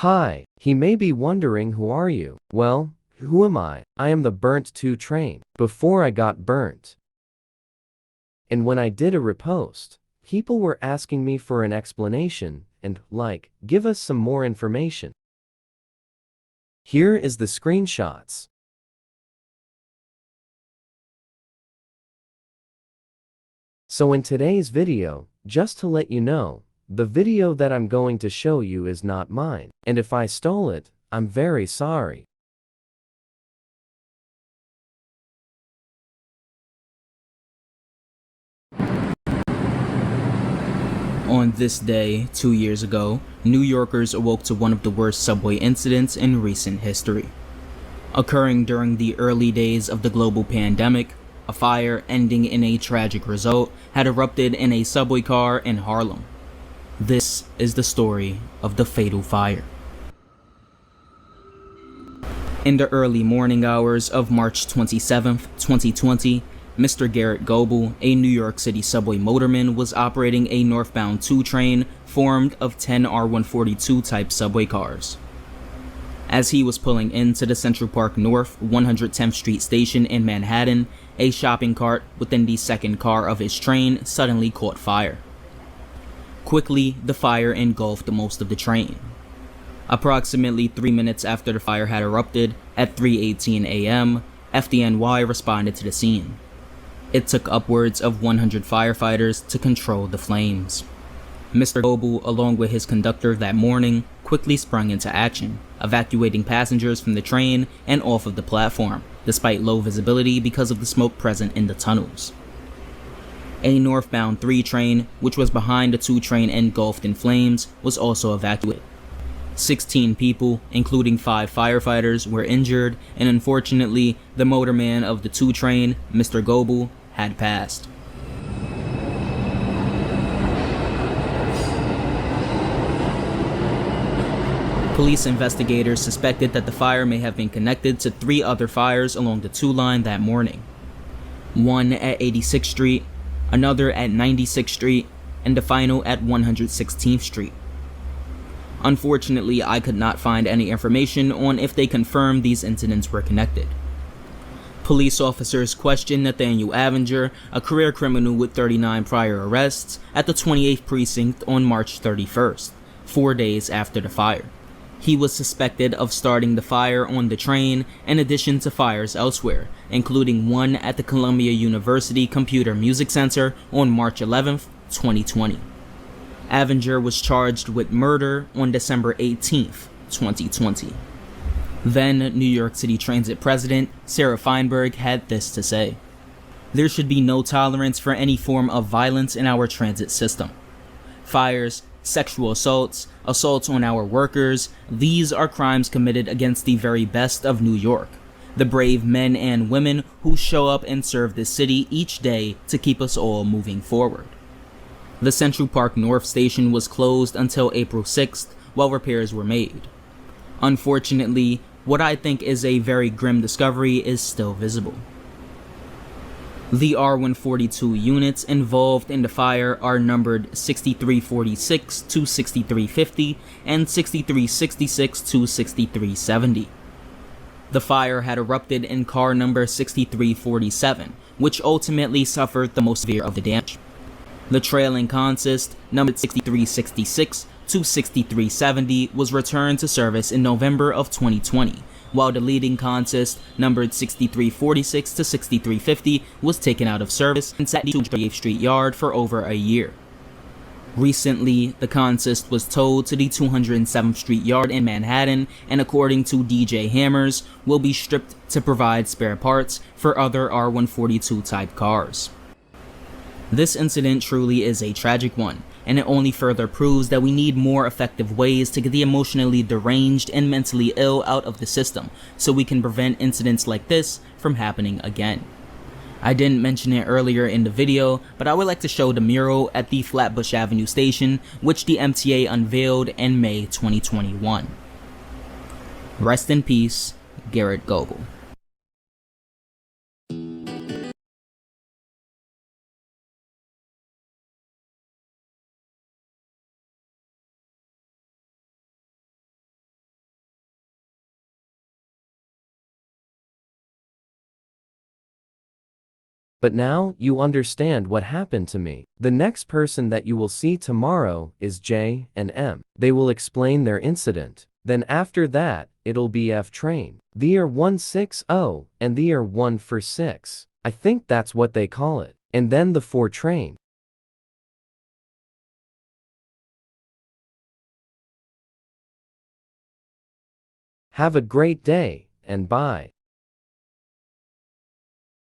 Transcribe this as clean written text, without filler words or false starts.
Hi, he may be wondering who are you? Well, who am I? I am the Burnt 2 train. Before I got burnt. And when I did a repost, people were asking me for an explanation and, give us some more information. Here is the screenshots. So in today's video, just to let you know, the video that I'm going to show you is not mine, and if I stole it, I'm very sorry. On this day, 2 years ago, New Yorkers awoke to one of the worst subway incidents in recent history. Occurring during the early days of the global pandemic, a fire ending in a tragic result had erupted in a subway car in Harlem. This is the story of the fatal fire. In the early morning hours of March 27, 2020, Mr. Garrett Goebel, a New York City subway motorman, was operating a northbound 2 train formed of 10 R142 type subway cars. As he was pulling into the Central Park North 110th Street station in Manhattan, a shopping cart within the second car of his train suddenly caught fire. Quickly, the fire engulfed most of the train. Approximately 3 minutes after the fire had erupted, at 3:18 a.m., FDNY responded to the scene. It took upwards of 100 firefighters to control the flames. Mr. Goebel, along with his conductor that morning, quickly sprung into action, evacuating passengers from the train and off of the platform, despite low visibility because of the smoke present in the tunnels. A northbound 3 train, which was behind the 2 train engulfed in flames, was also evacuated. 16 people, including 5 firefighters, were injured, and unfortunately, the motorman of the 2 train, Mr. Goebel, had passed. Police investigators suspected that the fire may have been connected to 3 other fires along the 2 line that morning. One at 86th Street, another at 96th Street, and the final at 116th Street. Unfortunately, I could not find any information on if they confirmed these incidents were connected. Police officers questioned Nathaniel Avenger, a career criminal with 39 prior arrests, at the 28th Precinct on March 31st, 4 days after the fire. He was suspected of starting the fire on the train in addition to fires elsewhere, including one at the Columbia University Computer Music Center on March 11th, 2020. Avenger was charged with murder on December 18th, 2020. Then New York City Transit President Sarah Feinberg had this to say: "There should be no tolerance for any form of violence in our transit system. Fires, sexual assaults, assaults on our workers, these are crimes committed against the very best of New York, the brave men and women who show up and serve this city each day to keep us all moving forward." The Central Park North station was closed until April 6th while repairs were made. Unfortunately, what I think is a very grim discovery is still visible. The R142 units involved in the fire are numbered 6346 to 6350 and 6366 to 6370. The fire had erupted in car number 6347, which ultimately suffered the most severe of the damage. The trailing consist, numbered 6366 to 6370, was returned to service in November of 2020, while the leading consist, numbered 6346 to 6350, was taken out of service and sat at the 238th Street yard for over a year. Recently, the consist was towed to the 207th Street yard in Manhattan, and according to DJ Hammers, will be stripped to provide spare parts for other R142 type cars. This incident truly is a tragic one, and it only further proves that we need more effective ways to get the emotionally deranged and mentally ill out of the system, so we can prevent incidents like this from happening again. I didn't mention it earlier in the video, but I would like to show the mural at the Flatbush Avenue station, which the MTA unveiled in May 2021. Rest in peace, Garrett Goebel. But now, you understand what happened to me. The next person that you will see tomorrow is J and M. They will explain their incident. Then after that, it'll be F train. The are 160 and the are 146. I think that's what they call it. And then the 4 train. Have a great day, and bye.